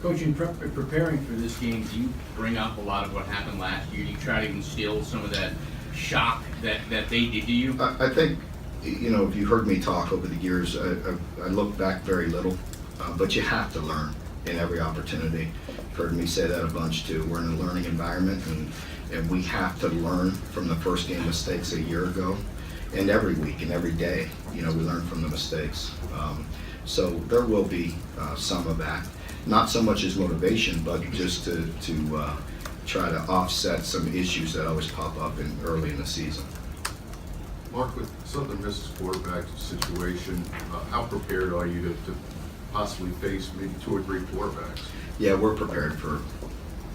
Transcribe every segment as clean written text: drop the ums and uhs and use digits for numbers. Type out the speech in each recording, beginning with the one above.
Coach, in preparing for this game, do you bring up a lot of what happened last year? Do you try to instill some of that shock that they did to you? I think, you know, if you heard me talk over the years, I look back very little, but you have to learn in every opportunity. You've heard me say that a bunch too. We're in a learning environment, and we have to learn from the first game mistakes a year ago. And every week and every day, you know, we learn from the mistakes. So there will be some of that. Not so much as motivation, but just to try to offset some issues that always pop up early in the season. Mark, with Southern Miss's quarterback situation, how prepared are you to possibly face maybe 2 or 3 quarterbacks? Yeah, we're prepared for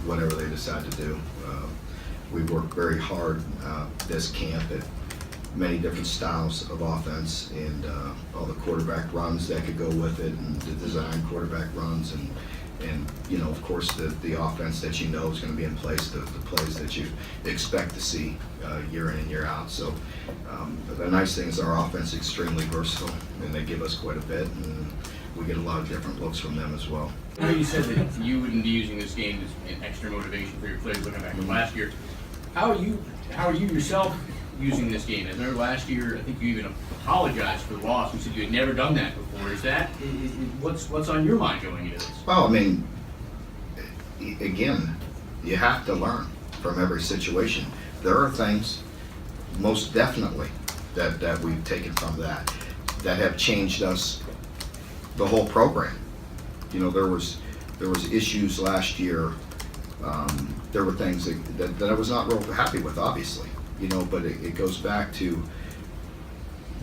whatever they decide to do. We worked very hard this camp at many different styles of offense and all the quarterback runs that could go with it, and the design quarterback runs, and you know, of course, the offense that you know is going to be in place, the plays that you expect to see year in and year out. So the nice thing is our offense is extremely versatile, and they give us quite a bit, and we get a lot of different looks from them as well. I know you said that you wouldn't be using this game as an extra motivation for your players looking back to last year. How are you yourself using this game? I remember last year, I think you even apologized for the loss. You said you had never done that before. Is that what's on your mind going into this? Well, I mean, again, you have to learn from every situation. There are things, most definitely, that we've taken from that have changed us, the whole program. You know, there was issues last year. There were things that I was not real happy with, obviously. You know, but it goes back to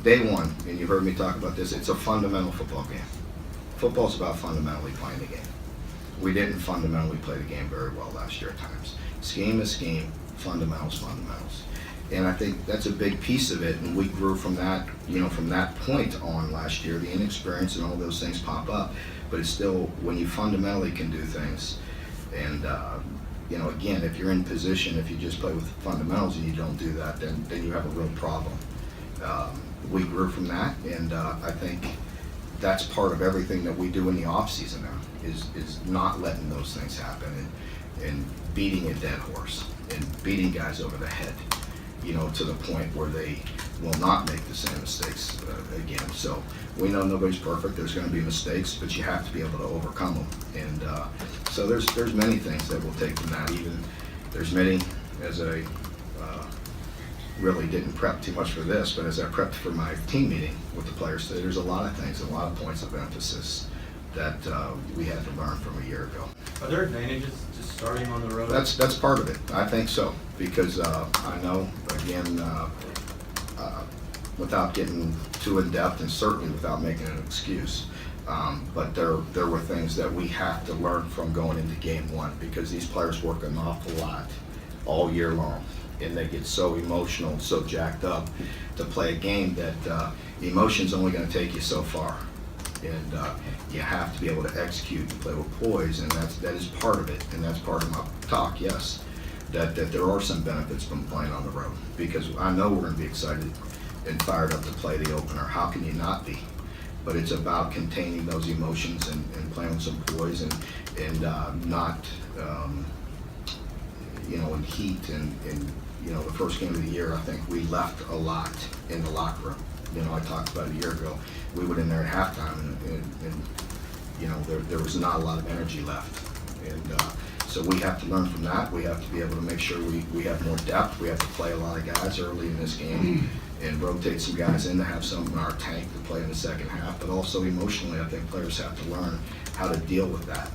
day one, and you heard me talk about this. It's a fundamental football game. Football's about fundamentally playing the game. We didn't fundamentally play the game very well last year at times. Scheme is scheme, fundamentals. And I think that's a big piece of it, and we grew from that, you know, from that point on last year. The inexperience and all those things pop up, but it's still, when you fundamentally can do things, and you know, again, if you're in position, if you just play with fundamentals and you don't do that, then you have a real problem. We grew from that, and I think that's part of everything that we do in the off season now, is not letting those things happen, and beating a dead horse and beating guys over the head, you know, to the point where they will not make the same mistakes again. So we know nobody's perfect. There's going to be mistakes, but you have to be able to overcome them. And so there's many things that we'll take from that. Even there's many, as I really didn't prep too much for this, but as I prepped for my team meeting with the players today, there's a lot of things, a lot of points of emphasis that we had to learn from a year ago. Are there advantages to starting on the road? That's part of it. I think so, because I know, again, without getting too in depth, and certainly without making an excuse, but there were things that we have to learn from going into game one, because these players work an awful lot all year long, and they get so emotional, so jacked up to play a game that emotion's only going to take you so far. And you have to be able to execute and play with poise, and that is part of it, and that's part of my talk, yes, that there are some benefits from playing on the road, because I know we're going to be excited and fired up to play the opener. How can you not be? But it's about containing those emotions and playing with some poise, and not, you know, in heat, and you know, the first game of the year, I think we left a lot in the locker room. You know, I talked about a year ago, we went in there at halftime, and you know, there was not a lot of energy left. And so we have to learn from that. We have to be able to make sure we have more depth. We have to play a lot of guys early in this game and rotate some guys in to have some in our tank to play in the second half. But also emotionally, I think players have to learn how to deal with that.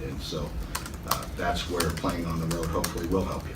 And so that's where playing on the road hopefully will help you.